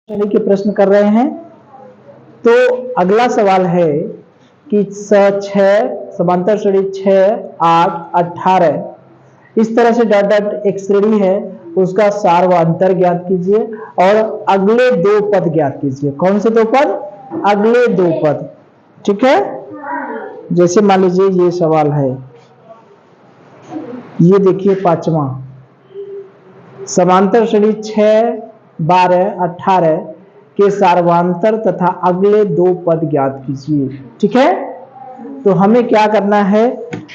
श्रेणी के प्रश्न कर रहे हैं। तो अगला सवाल है कि 6 समांतर श्रेणी 6, 8, 18 इस तरह से डॉट डॉट एक श्रेणी है, उसका सार व अंतर ज्ञात कीजिए और अगले दो पद ज्ञात कीजिए। कौन से दो पद? अगले दो पद। ठीक है, जैसे मान लीजिए ये सवाल है, ये देखिए पांचवा, समांतर श्रेणी 6, 12, 18 के सार्वांतर तथा अगले दो पद ज्ञात कीजिए। ठीक है, तो हमें क्या करना है?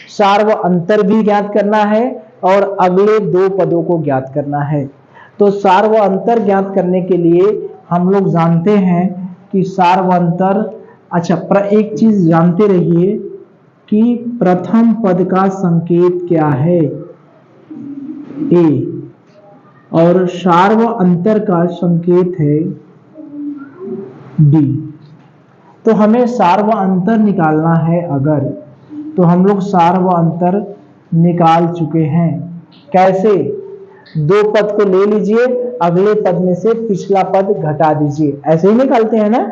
सार व अंतर भी ज्ञात करना है और अगले दो पदों को ज्ञात करना है। तो सार व अंतर ज्ञात करने के लिए हम लोग जानते हैं कि सार व अंतर, अच्छा एक चीज जानते रहिए कि प्रथम पद का संकेत क्या है, ए, और सार व अंतर का संकेत है डी। तो हमें सार व अंतर निकालना है अगर, तो हम लोग सार व अंतर निकाल चुके हैं। कैसे? दो पद को ले लीजिए, अगले पद में से पिछला पद घटा दीजिए, ऐसे ही निकालते हैं ना।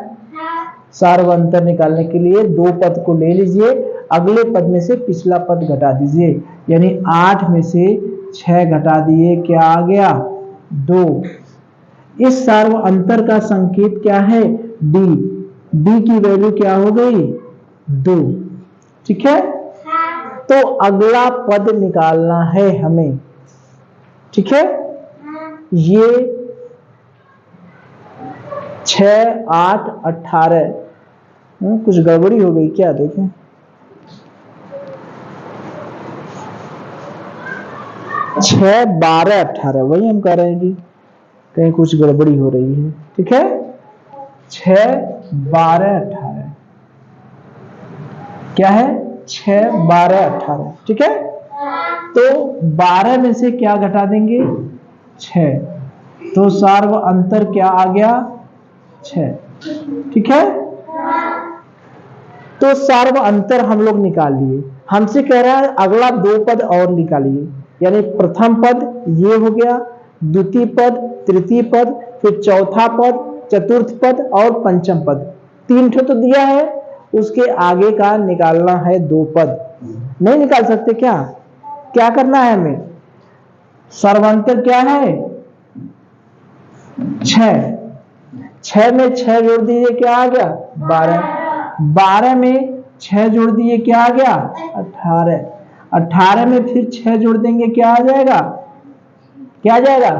सार व अंतर निकालने के लिए दो पद को ले लीजिए, अगले पद में से पिछला पद घटा दीजिए, यानी 8 में से 6 घटा दिए, क्या आ गया? 2। इस सार व अंतर का संकेत क्या है? डी। डी की वैल्यू क्या हो गई? 2। ठीक है, तो अगला पद निकालना है हमें। ठीक है, ये 6, 8, 18 कुछ गड़बड़ी हो गई क्या? देखें, 6, 12, 18 वही हम कह रहे हैं कि कहीं कुछ गड़बड़ी हो रही है। ठीक है, 6, 12, 18 क्या है? 6, 12, 18। ठीक है, तो 12 में से क्या घटा देंगे? 6, तो सार व अंतर क्या आ गया? 6। ठीक है, तो सार व अंतर हम लोग निकाल लिए। हमसे कह रहा है अगला दो पद और निकालिए, यानी प्रथम पद ये हो गया, द्वितीय पद, तृतीय पद, फिर चौथा पद, चतुर्थ पद और पंचम पद। 3 ठो तो दिया है, उसके आगे का निकालना है दो पद। नहीं निकाल सकते क्या? क्या करना है हमें? सर्वांतर क्या है? 6। 6 में 6 जोड़ दीजिए, क्या आ गया? 12। 12 में 6 जोड़ दिए, क्या आ गया? 18। 18 में फिर 6 जोड़ देंगे, क्या आ जाएगा? क्या आ जाएगा?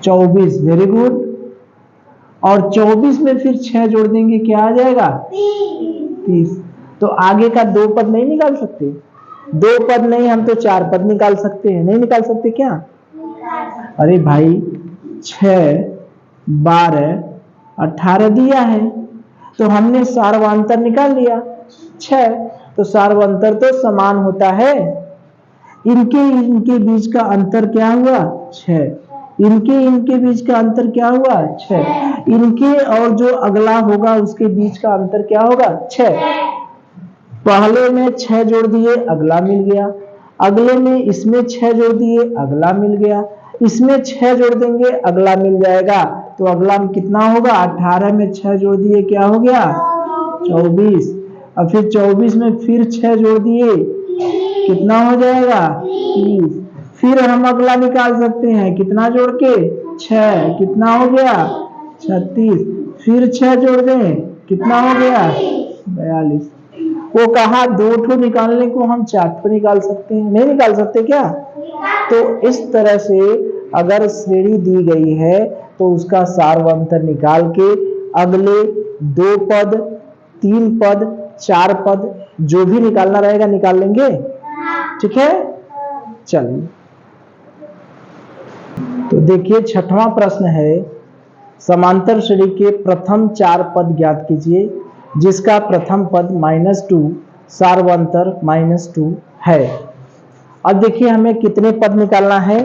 24। Very good. और 24 में फिर 6 जोड़ देंगे, क्या आ जाएगा? 30। तो आगे का दो पद नहीं निकाल सकते? दो पद नहीं, हम तो 4 पद निकाल सकते हैं। नहीं निकाल सकते क्या? अरे भाई 6, 12, 18 दिया है, तो हमने सार व अंतर निकाल लिया 6। तो सार व अंतर तो समान होता है, इनके बीच का अंतर क्या हुआ? 6। इनके बीच का अंतर क्या हुआ? 6। इनके और जो अगला होगा उसके बीच का अंतर क्या होगा? 6। पहले में 6 जोड़ दिए, अगला मिल गया। अगले में इसमें 6 जोड़ दिए, अगला मिल गया। इसमें 6 जोड़ देंगे, अगला मिल जाएगा। तो अगला में कितना होगा? 18 में 6 जोड़ दिए, क्या हो गया? 24। अब फिर 24 में फिर 6 जोड़ दिए, कितना हो जाएगा? 30। फिर हम अगला निकाल सकते हैं, कितना जोड़ के? 6। कितना हो गया? 36। फिर 6 जोड़ दें, कितना हो गया? 42। वो कहा 2 ठो निकालने को हम 4 ठो निकाल सकते हैं। नहीं निकाल सकते क्या? तो इस तरह से अगर श्रेणी दी गई है तो उसका सार व अंतर निकाल के अगले 2 पद, 3 पद, 4 पद जो भी निकालना रहेगा निकाल लेंगे। ठीक है, चलिए तो देखिए 6वां प्रश्न है, समांतर श्रेणी के प्रथम 4 पद ज्ञात कीजिए जिसका प्रथम पद -2 सार व अंतर -2 है। अब देखिए हमें कितने पद निकालना है?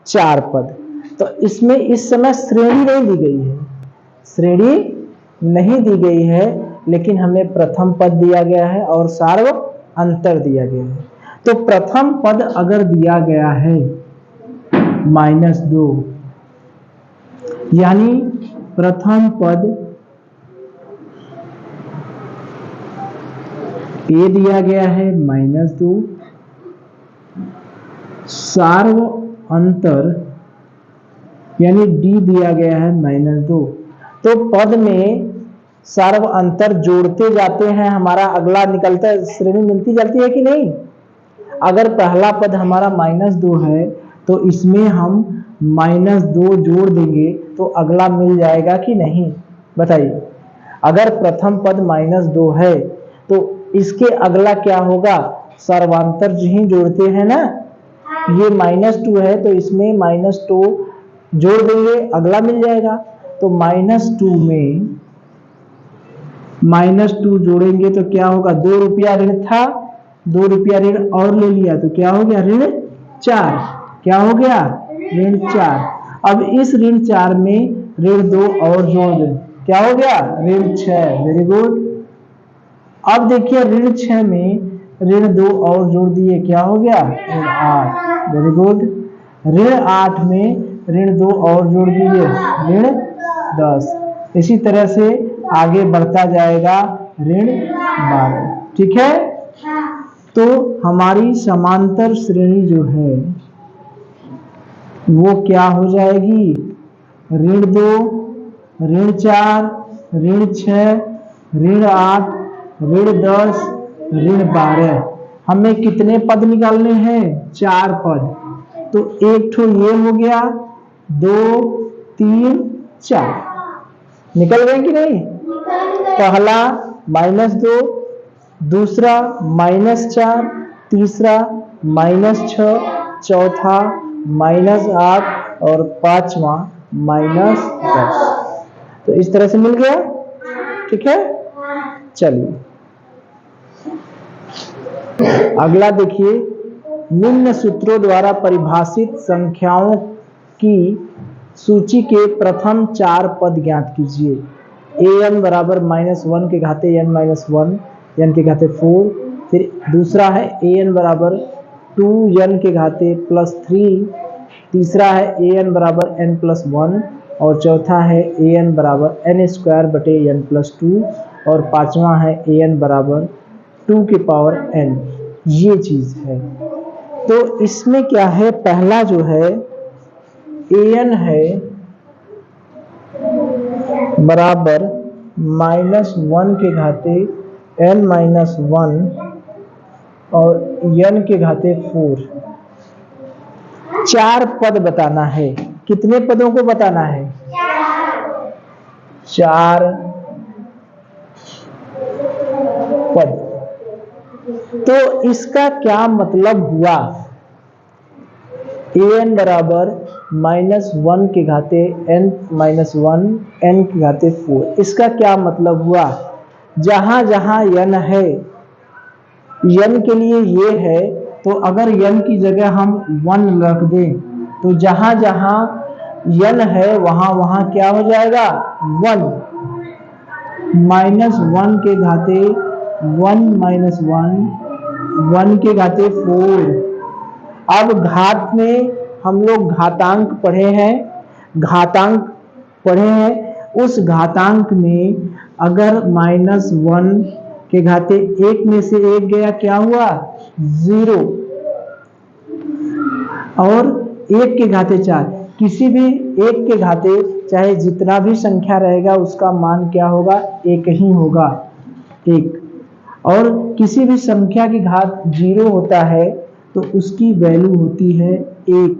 4 पद। तो इसमें इस समय श्रेणी नहीं दी गई है, श्रेणी नहीं दी गई है, लेकिन हमें प्रथम पद दिया गया है और सार व अंतर दिया गया है। तो प्रथम पद अगर दिया गया है -2, यानी प्रथम पद ए दिया गया है -2, सार्व अंतर यानी डी दिया गया है -2। तो पद में सार्व अंतर जोड़ते जाते हैं, हमारा अगला निकलता है, श्रेणी मिलती जाती है कि नहीं। अगर पहला पद हमारा -2 है तो इसमें हम -2 जोड़ देंगे तो अगला मिल जाएगा कि नहीं, बताइए। अगर प्रथम पद -2 है तो इसके अगला क्या होगा, सर्वांतर ही जोड़ते हैं ना। ये -2 है तो इसमें -2 जोड़ देंगे, अगला मिल जाएगा। तो -2 में -2 जोड़ेंगे तो क्या होगा, 2 रुपया ऋण था, 2 रुपया ऋण और ले लिया तो क्या हो गया, ऋण 4। क्या हो गया, ऋण 4। अब इस ऋण 4 में ऋण 2 और जोड़ दें, क्या हो गया, ऋण 6। Very good. अब देखिए ऋण 6 में ऋण 2 और जोड़ दिए, क्या हो गया, ऋण 8। Very good. ऋण 8 में ऋण 2 और जोड़ दीजिए, ऋण 10। इसी तरह से आगे बढ़ता जाएगा ऋण 12। ठीक है। तो हमारी समांतर श्रेणी जो है वो क्या हो जाएगी, ऋण 2, ऋण 4, ऋण 6, ऋण 8, ऋण 10, ऋण 12। हमें कितने पद निकालने हैं, 4 पद। तो एक ठो ये हो गया, 2, 3, 4 निकल गए कि नहीं। पहला -2, दूसरा -4, तीसरा -6, चौथा -8 और पांचवा -10। तो इस तरह से मिल गया। ठीक है, चलिए अगला देखिए, निम्न सूत्रों द्वारा परिभाषित संख्याओं की सूची के प्रथम 4 पद ज्ञात कीजिए। an बराबर -1 के घाते n-1 n के घाते 4। फिर दूसरा है an बराबर 2n के घाते +3। तीसरा है an बराबर n+1 और चौथा है an बराबर n² बटे n+2 और पांचवा है an बराबर 2 की पावर n। ये चीज है। तो इसमें क्या है, पहला जो है an है बराबर -1 के घाते n-1 और n के घाते 4। 4 पद बताना है। कितने पदों को बताना है, 4 पद। तो इसका क्या मतलब हुआ, an बराबर -1 के घाते n-1 n के घाते 4। इसका क्या मतलब हुआ, जहां जहां n है, n के लिए ये है, तो अगर n की जगह हम 1 रख दें तो जहां जहां n है वहां वहां क्या हो जाएगा, 1। -1 के घाते 1 -1 1 के घाते 4। अब घात में हम लोग घातांक पढ़े हैं, घातांक पढ़े हैं। उस घातांक में अगर -1 के घाते 1 में से 1 गया, क्या हुआ, 0। और 1 के घाते 4, किसी भी 1 के घाते चाहे जितना भी संख्या रहेगा उसका मान क्या होगा, 1 ही होगा, 1। और किसी भी संख्या की घात 0 होता है तो उसकी वैल्यू होती है 1।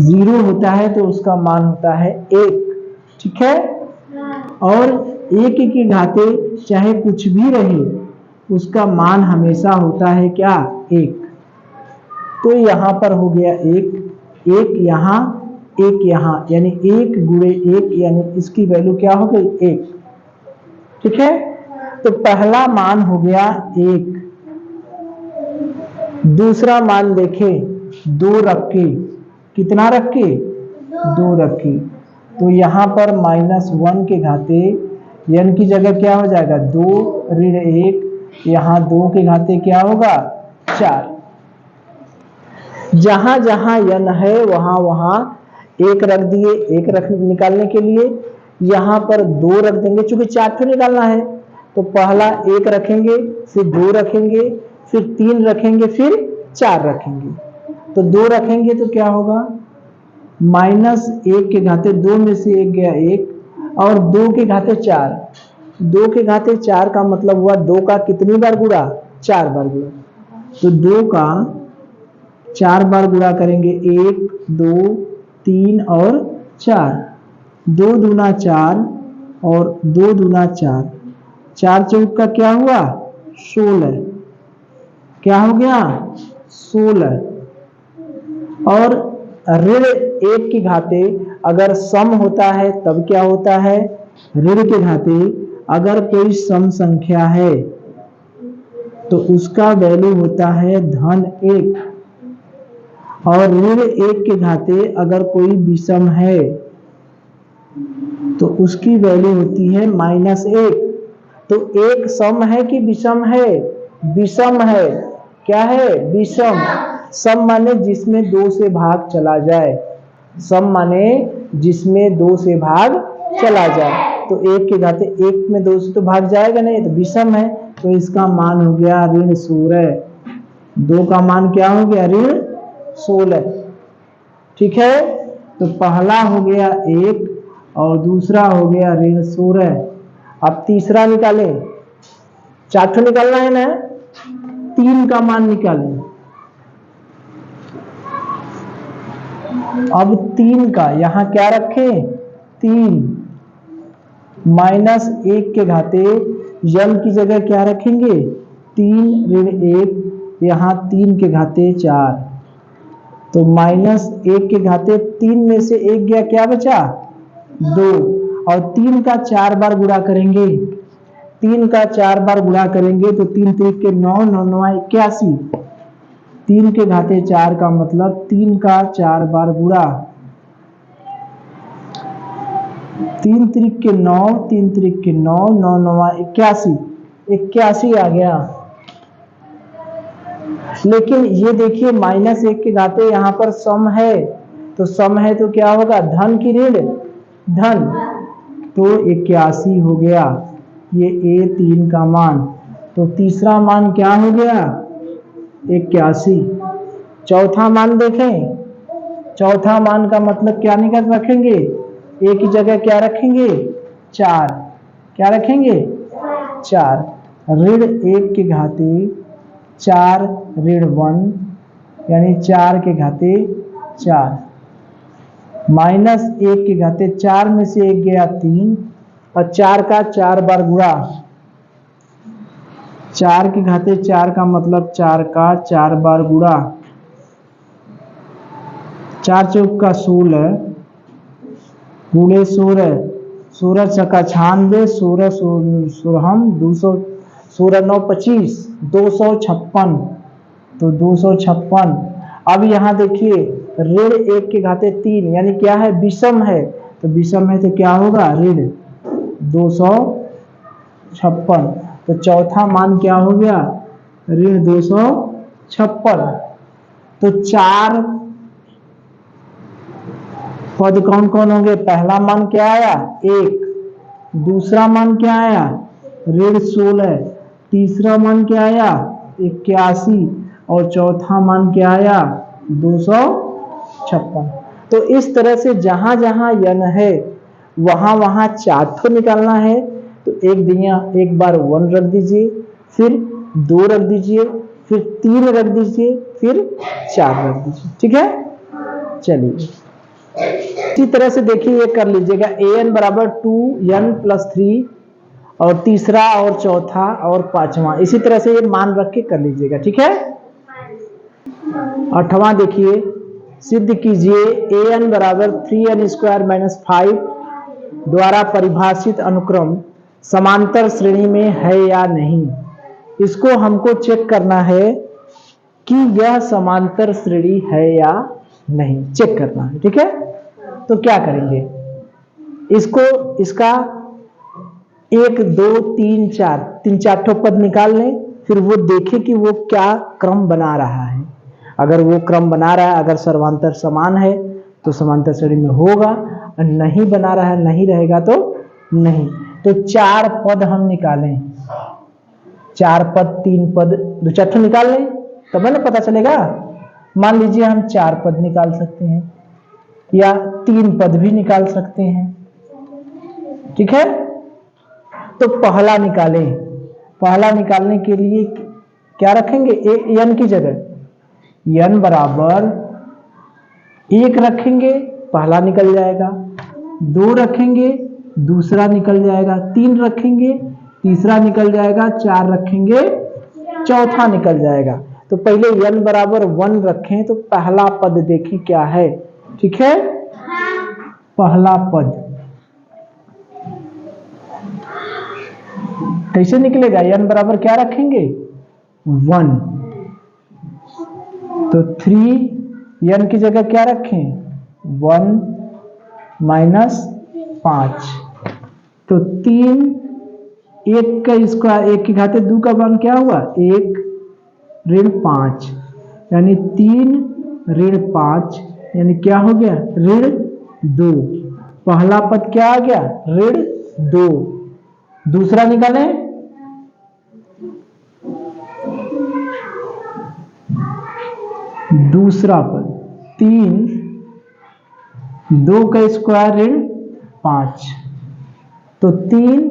0 होता है तो उसका मान होता है 1। ठीक है। और 1 के घाते चाहे कुछ भी रहे उसका मान हमेशा होता है क्या, 1। तो यहां पर हो गया 1, 1 यहां, 1 यहां, यानी 1 गुणे 1, यानी इसकी वैल्यू क्या हो गई, 1। ठीक है। तो पहला मान हो गया 1। दूसरा मान देखें, 2 रखे, कितना रखे, 2 रखे। तो यहां पर -1 के घाते n की जगह क्या हो जाएगा, 2 ऋण 1, यहां 2 के घाते क्या होगा, 4। जहां जहां n है वहां वहां एक रख दिए, एक रख निकालने के लिए यहाँ पर 2 रख देंगे, चूंकि 4 ठो निकालना है तो पहला 1 रखेंगे, फिर 2 रखेंगे, फिर 3 रखेंगे, फिर 4 रखेंगे। तो 2 रखेंगे तो क्या होगा, -1 के घाते 2 में से 1 गया 1 और 2 के घाते 4। 2 के घाते 4 का मतलब हुआ 2 का कितनी बार गुणा, 4 बार गुणा। तो 2 का 4 बार गुणा करेंगे, 1 2 3 और 4। 2 दूना 4 और 2 दूना 4, 4 चौक का क्या हुआ 16, क्या हो गया 16। और ऋण 1 के घाते अगर सम होता है तब क्या होता है, ऋण के घाते अगर कोई सम संख्या है तो उसका वैल्यू होता है -1 और ऋण 1 के घाते अगर कोई विषम है तो उसकी वैल्यू होती है -1। तो एक सम है कि विषम है, विषम है, क्या है विषम। सम माने जिसमें 2 से भाग चला जाए, सम माने जिसमें 2 से भाग चला जाए। तो 1 के घाते 1 में 2 से तो भाग जाएगा नहीं, तो विषम है, तो इसका मान हो गया ऋण 16। 2 का मान क्या हो गया ऋण 16। ठीक है, तो पहला हो गया 1 और दूसरा हो गया ऋण 16। अब तीसरा निकालें, 4 ठो निकालना है ना, 3 का मान निकालें। अब 3 का यहां क्या रखें 3, -1 के घाते यम की जगह क्या रखेंगे 3 ऋण 1, यहां 3 के घाते 4। तो -1 के घाते 3 में से 1 गया, क्या बचा 2 और 3 का 4 बार गुणा करेंगे, 3 का 4 बार गुणा करेंगे तो 3 3 के 9, 9 9 81। 3 के घाते 4 का मतलब 3 का 4 बार गुणा, 3 त्रिक के 9, 3 त्रिक के 9, 9 9 81, 81 आ गया। लेकिन ये देखिए -1 के घाते यहाँ पर सम है, तो सम है तो क्या होगा धन की ऋण धन, तो 81 हो गया ये A3 का मान। तो तीसरा मान क्या हो गया 81। चौथा मान देखें, चौथा मान का मतलब क्या निकाल रखेंगे, एक की जगह क्या रखेंगे 4, क्या रखेंगे 4। ऋण 1 के घाते 4 ऋण 1 यानी 4 के घाते 4, -1 के घाते 4 में से 1 गया 3 और 4 का 4 बार गुणा, 4 के घाते 4 का मतलब 4 का 4 बार गुणा, 4 चौक का 16 गुणे 16, 16 छक्का 96, 16 16 200, 16 9 25, 256। तो 256। अब यहाँ देखिए ऋण 1 के घाते 3 यानी क्या है विषम है, तो विषम है तो क्या होगा ऋण 256। तो चौथा मान क्या हो गया ऋण 256। तो 4 पद कौन कौन होंगे, पहला मान क्या आया 1, दूसरा मान क्या आया ऋण 16, तीसरा मान क्या आया 81 और चौथा मान क्या आया 256। तो इस तरह से जहां जहां यन है वहां वहां 4 ठो निकालना है। तो एक बार 1 रख दीजिए, फिर 2 रख दीजिए, फिर 3 रख दीजिए, फिर 4 रख दीजिए। ठीक है, चलिए इसी तरह से देखिए ये कर लीजिएगा an बराबर 2n + 3 और तीसरा और चौथा और पांचवा, इसी तरह से ये मान रख के कर लीजिएगा। ठीक है, 8वां देखिए सिद्ध कीजिए an बराबर 3n² - 5 द्वारा परिभाषित अनुक्रम समांतर श्रेणी में है या नहीं। इसको हमको चेक करना है कि यह समांतर श्रेणी है या नहीं, चेक करना है। ठीक है, तो क्या करेंगे इसको, इसका 1 2 3 4 3 4 ठो पद निकाल लें, फिर वो देखें कि वो क्या क्रम बना रहा है। अगर वो क्रम बना रहा है, अगर सर्वांतर समान है तो समांतर श्रेणी में होगा, और नहीं बना रहा है, नहीं रहेगा तो नहीं। तो 4 पद हम निकालें, 4 पद 3 पद 2 4 निकाल लें तब ना पता चलेगा। मान लीजिए हम 4 पद निकाल सकते हैं या 3 पद भी निकाल सकते हैं, ठीक है। तो पहला निकालें, पहला निकालने के लिए क्या रखेंगे, n की जगह n बराबर 1 रखेंगे, पहला निकल जाएगा, 2 रखेंगे, दूसरा निकल जाएगा, 3 रखेंगे, तीसरा निकल जाएगा, 4 रखेंगे, चौथा निकल जाएगा। तो पहले n बराबर 1 रखें, तो पहला पद देखें क्या है, ठीक है। पहला पद कैसे निकलेगा, n बराबर क्या रखेंगे 1, तो 3 n की जगह क्या रखें 1 माइनस 5, तो 3 1 का स्क्वायर, 1 की घाते 2 का मान क्या हुआ 1 ऋण 5, यानी 3 ऋण 5, यानी क्या हो गया ऋण 2। पहला पद क्या आ गया ऋण 2। दूसरा निकालें, दूसरा पद 3 2 का स्क्वायर ऋण 5, तो 3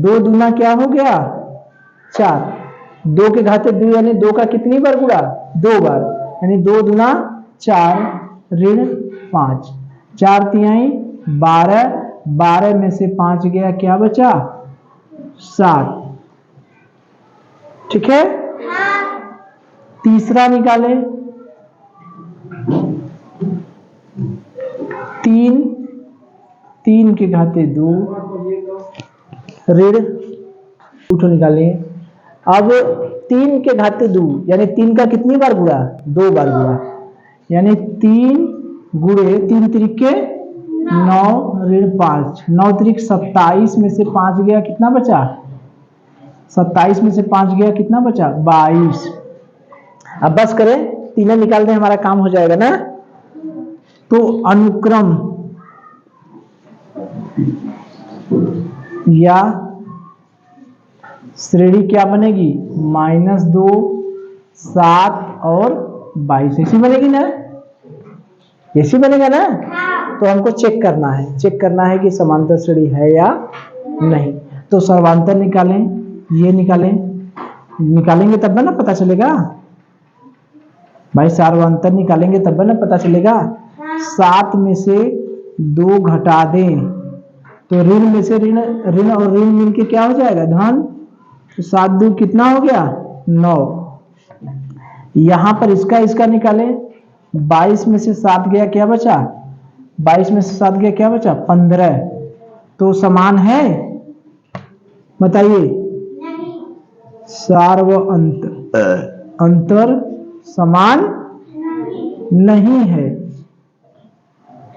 2 दूना क्या हो गया 4, 2 के घाते 2 यानी 2 का कितनी बार गुणा 2 बार, यानी 2 दूना 4 ऋण 5, 4 तिहाई 12, 12 में से 5 गया क्या बचा 7, ठीक है। तीसरा निकाले, 3 के घाते 2 ऋण 2 निकाले। अब 3 के घाते 2 यानी 3 का कितनी बार गुणा 2 बार गुणा, यानी 3 गुणे 3 त्रिके 9 ऋण 5, 9 त्रिक 27 में से 5 गया कितना बचा 27 में से 5 गया कितना बचा 22। अब बस करें, तीनों निकाल दें, हमारा काम हो जाएगा ना। तो अनुक्रम या श्रेणी क्या बनेगी -2 7 और 22, ऐसी बनेगी ना, ऐसी बनेगा ना। तो हमको चेक करना है, चेक करना है कि समांतर श्रेणी है या नहीं। तो सर्वांतर निकालें, ये निकालें, निकालेंगे तब ना पता चलेगा भाई, सर्वांतर निकालेंगे तब ना पता चलेगा। 7 में से 2 घटा दें तो ऋण में से ऋण, ऋण और ऋण मिलके क्या हो जाएगा धन, तो 7 2 कितना हो गया 9। यहां पर इसका निकालें, 22 में से 7 गया क्या बचा 22 में से 7 गया क्या बचा 15, तो समान है बताइए, सार्व अंतर समान नहीं है,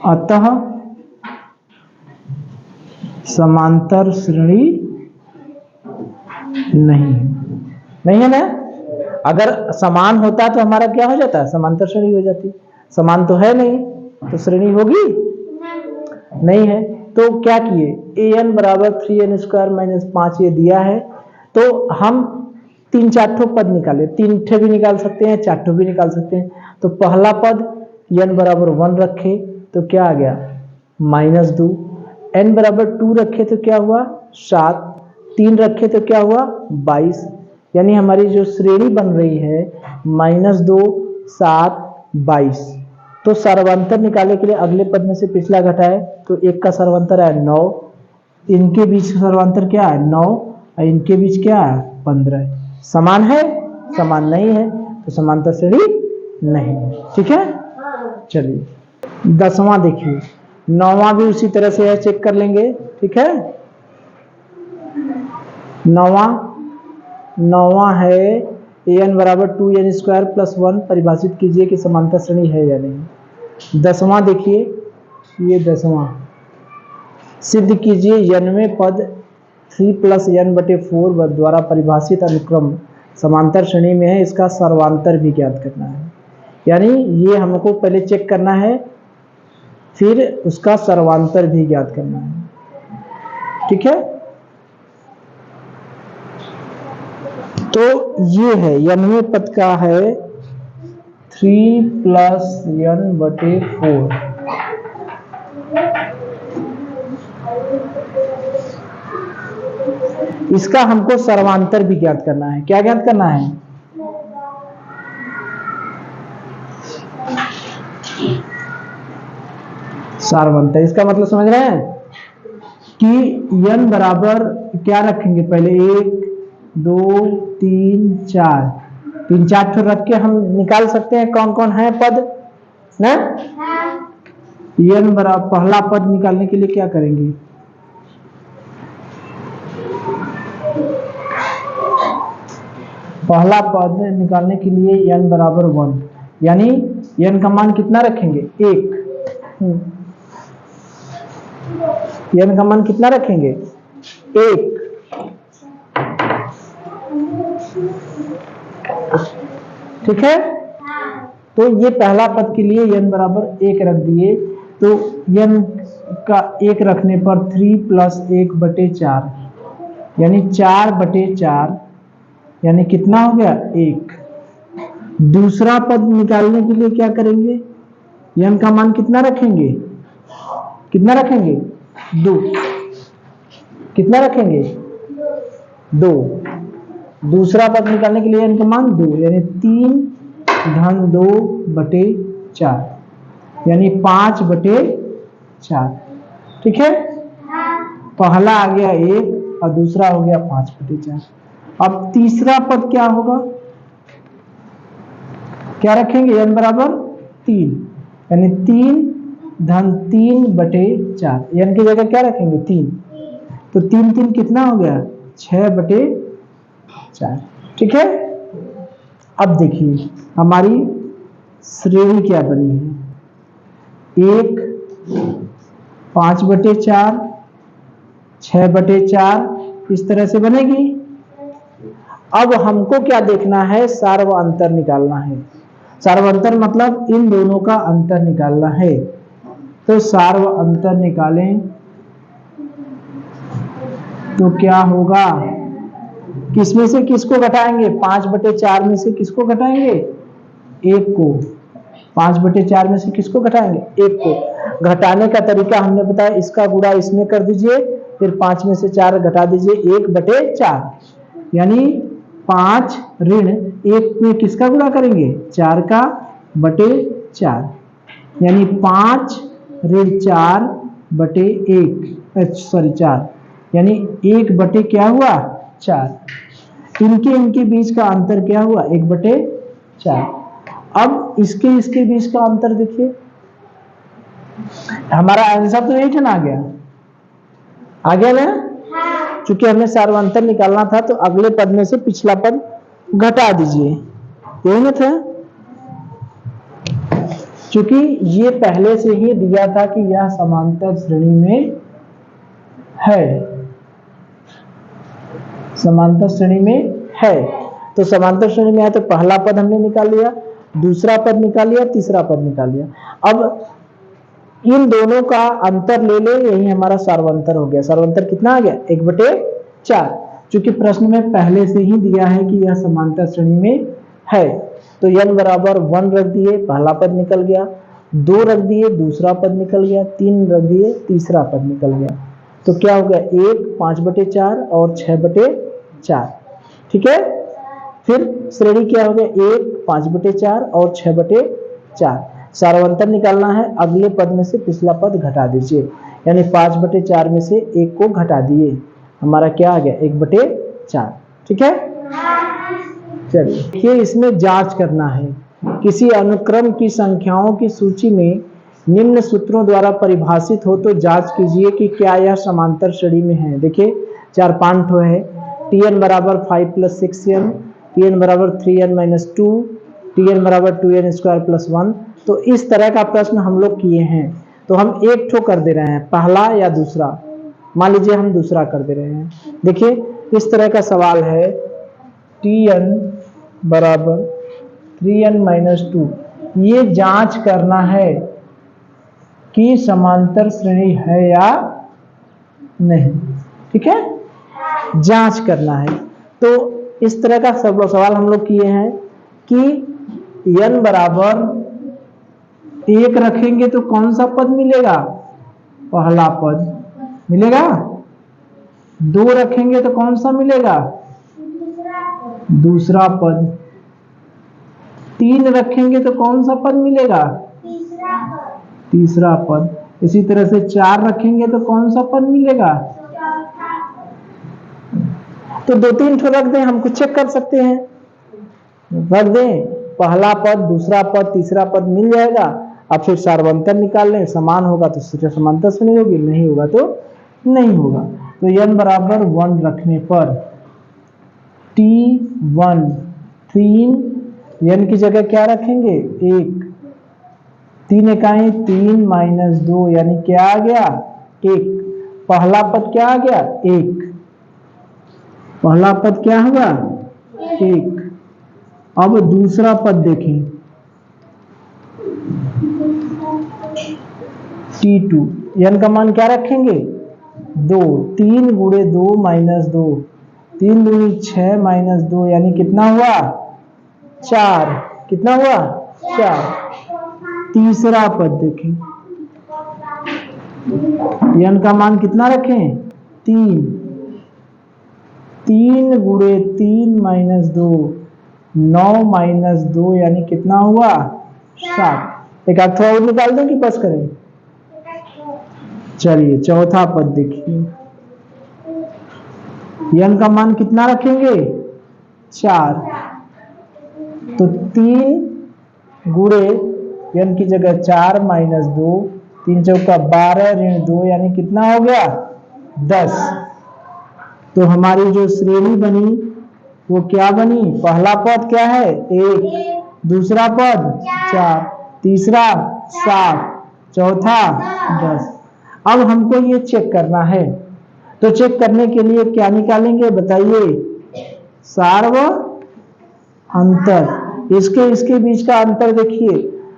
अतः समांतर श्रेणी नहीं है ना। अगर समान होता तो हमारा क्या हो जाता, समांतर श्रेणी हो जाती। समान तो है नहीं, तो श्रेणी होगी नहीं है। तो क्या किए, an बराबर 3n स्क्वायर माइनस 5 ये दिया है, तो हम 3 4 ठो पद निकाले, 3 ठे भी निकाल सकते हैं, 4 ठो भी निकाल सकते हैं। तो पहला पद n बराबर 1 रखे तो क्या आ गया -2, n बराबर 2 रखे तो क्या हुआ 7, 3 रखे तो क्या हुआ 22, यानी हमारी जो श्रेणी बन रही है -2 7 22। तो सर्वांतर निकालने के लिए अगले पद में से पिछला घटाए, तो 1 का सर्वांतर है 9, इनके बीच सर्वांतर क्या है 9, और इनके बीच क्या है 15। समान है, समान नहीं है, तो समांतर श्रेणी नहीं है, ठीक है। चलिए 10वां देखिए, 9वां भी उसी तरह से है, चेक कर लेंगे, ठीक है। 9वां है an बराबर 2n स्क्वायर प्लस 1, परिभाषित कीजिए कि समांतर श्रेणी है या नहीं। 10वां देखिए, ये 10वां सिद्ध कीजिए n वें पद 3 + n/4 द्वारा परिभाषित अनुक्रम समांतर श्रेणी में है, इसका सर्वांतर भी ज्ञात करना है। यानी ये हमको पहले चेक करना है फिर उसका सर्वांतर भी ज्ञात करना है। ठीक है, तो ये है n पद का है 3 + n/4। इसका हमको सर्वांतर भी ज्ञात करना है। क्या ज्ञात करना है? सर्वांतर। इसका मतलब समझ रहे हैं कि n बराबर क्या रखेंगे? पहले 1 2 3 4, 3-4 ठो रख के हम निकाल सकते हैं कौन कौन है पद ना। n बराबर पहला पद निकालने के लिए क्या करेंगे? पहला पद निकालने के लिए n बराबर 1, यानी n का मान कितना रखेंगे? 1। n का मान कितना रखेंगे? 1। ठीक है, तो ये पहला पद के लिए n बराबर 1 रख दिए, तो n का 1 रखने पर 3 + 1/4, यानी 4/4, यानी कितना हो गया? 1। दूसरा पद निकालने के लिए क्या करेंगे? n का मान कितना रखेंगे? कितना रखेंगे? 2। कितना रखेंगे? 2। दूसरा पद निकालने के लिए n का मान 2, यानी 3 - 2/4, यानी 5/4। ठीक है, पहला आ गया 1 और दूसरा हो गया 5/4। अब तीसरा पद क्या होगा? क्या रखेंगे? n बराबर 3, यानी 3 - 3/4, n की जगह क्या रखेंगे? 3। तो 3 3 कितना हो गया? 6/4। ठीक है, अब देखिए हमारी श्रेणी क्या बनी है? 1 5/4, 6/4, इस तरह से बनेगी। अब हमको क्या देखना है? सार्वअंतर निकालना है। सार्वअंतर मतलब इन दोनों का अंतर निकालना है। तो सार्वअंतर निकालें तो क्या होगा? किसमें से किसको घटाएंगे? 5/4 में से किसको घटाएंगे? 1 को। 5/4 में से किसको घटाएंगे? 1 को। घटाने का तरीका हमने बताया, इसका गुणा इसमें कर दीजिए, फिर 5 में से 4 घटा दीजिए, 1/4, यानी 5 ऋण 1 में किसका गुणा करेंगे? 4 का बटे 4, यानी 5 ऋण 4/1, सॉरी 4, यानी 1 बटे क्या हुआ? 4। इनके बीच का अंतर क्या हुआ? 1/4। अब इसके बीच का अंतर देखिए, हमारा आंसर तो 8 आ गया। आ गया ना? चूंकि हमें सार्वअंतर निकालना था, तो अगले पद में से पिछला पद घटा दीजिए, यही ना था। चूंकि ये पहले से ही दिया था कि यह समांतर श्रेणी में है, समांतर श्रेणी में है, तो समांतर श्रेणी में है तो पहला पद हमने निकाल लिया, दूसरा पद निकाल लिया, तीसरा पद निकाल लिया। अब इन दोनों का अंतर ले ले, यही हमारा सार्वअंतर हो गया। सार्वअंतर कितना आ गया? 1/4। चूंकि प्रश्न में पहले से ही दिया है कि यह समांतर श्रेणी में है, तो n बराबर 1 रख दिए, पहला पद निकल गया, 2 रख दिए, दूसरा पद निकल गया, 3 रख दिए, तीसरा पद निकल गया। तो क्या हो गया? 1 5/4 और 6/4। ठीक है, फिर श्रेणी क्या हो गया? 1 5/4 और 6/4। सार्वअंतर निकालना है, अगले पद में से पिछला पद घटा दीजिए, यानी 5/4 में से 1 को घटा दिए, हमारा क्या आ गया? 1/4। ठीक है, चलिए देखिए, इसमें जांच करना है। किसी अनुक्रम की संख्याओं की सूची में निम्न सूत्रों द्वारा परिभाषित हो तो जांच कीजिए कि क्या यह समांतर श्रेणी में है। देखिए 4-5 ठो है। Tn बराबर 5 + 6n, Tn बराबर 3n - 2, Tn बराबर 2n² + 1। तो इस तरह का प्रश्न हम लोग किए हैं, तो हम एक ठो कर दे रहे हैं, पहला या दूसरा। मान लीजिए हम दूसरा कर दे रहे हैं। देखिए इस तरह का सवाल है, Tn बराबर 3n - 2। ये जांच करना है कि समांतर श्रेणी है या नहीं। ठीक है, जांच करना है। तो इस तरह का सब सवाल हम लोग किए हैं कि n बराबर 1 रखेंगे तो कौन सा पद मिलेगा, पहला पद मिलेगा। 2 रखेंगे तो कौन सा मिलेगा, दूसरा पद। 3 रखेंगे तो कौन सा पद मिलेगा, तीसरा पद। इसी तरह से 4 रखेंगे तो कौन सा पद मिलेगा। तो 2-3 ठो रख दें, हम कुछ चेक कर सकते हैं। रख दें, पहला पद, दूसरा पद, तीसरा पद मिल जाएगा। अब फिर सार्वंतर निकाल लें, समान होगा तो समांतर श्रेणी होगी, नहीं होगा तो नहीं होगा। तो n बराबर 1 रखने पर T1 3, n की जगह क्या रखेंगे 1, 3 इकाई 3 माइनस 2 यानी क्या आ गया 1। पहला पद क्या आ गया 1, पहला पद क्या होगा 1। अब दूसरा पद देखें T2, n का मान क्या रखेंगे 2, 3 गुणे 2 माइनस 2, 3 दूनी 6 माइनस 2 यानी कितना हुआ 4। कितना हुआ 4। तीसरा पद देखें, n का मान कितना रखें 3, 3 गुणे 3 माइनस 2, 9 माइनस 2 यानी कितना हुआ 7। एक आध थोड़ा और निकाल दें कि बस करें। चलिए चौथा पद देखिए, n का मान कितना रखेंगे 4। तो 3 गुणे n की जगह 4 माइनस 2, 3 चौका 12 ऋण 2 यानी कितना हो गया 10। तो हमारी जो श्रेणी बनी वो क्या बनी, पहला पद क्या है 1, दूसरा पद 4, तीसरा 7, चौथा 10। अब हमको ये चेक करना है, तो चेक करने के लिए क्या निकालेंगे बताइए, सार्व अंतर। इसके बीच का अंतर देखिए,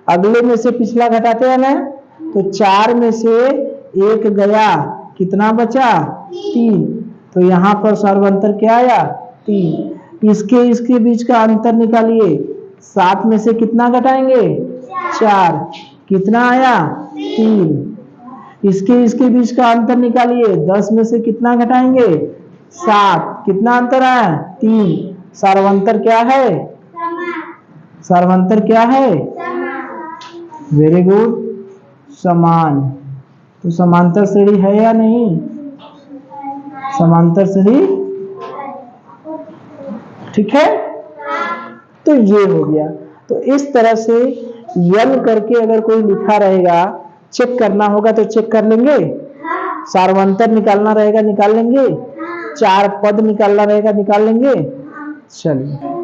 अगले में से पिछला घटाते हैं ना, तो 4 में से 1 गया, कितना बचा 3। तो यहां पर सर्वांतर क्या आया 3। इसके बीच का अंतर निकालिए, 7 में से कितना घटाएंगे 4, कितना आया 3। इसके बीच का अंतर निकालिए, 10 में से कितना घटाएंगे 7, कितना अंतर आया 3। सर्वांतर क्या है, सर्वांतर क्या है, वेरी गुड, समान। तो समांतर श्रेणी है या नहीं, समांतर श्रेणी, ठीक है। तो ये हो गया। तो इस तरह से n करके अगर कोई लिखा रहेगा, चेक करना होगा तो चेक कर लेंगे, सार्वंतर निकालना रहेगा निकाल लेंगे, 4 पद निकालना रहेगा निकाल लेंगे। चलिए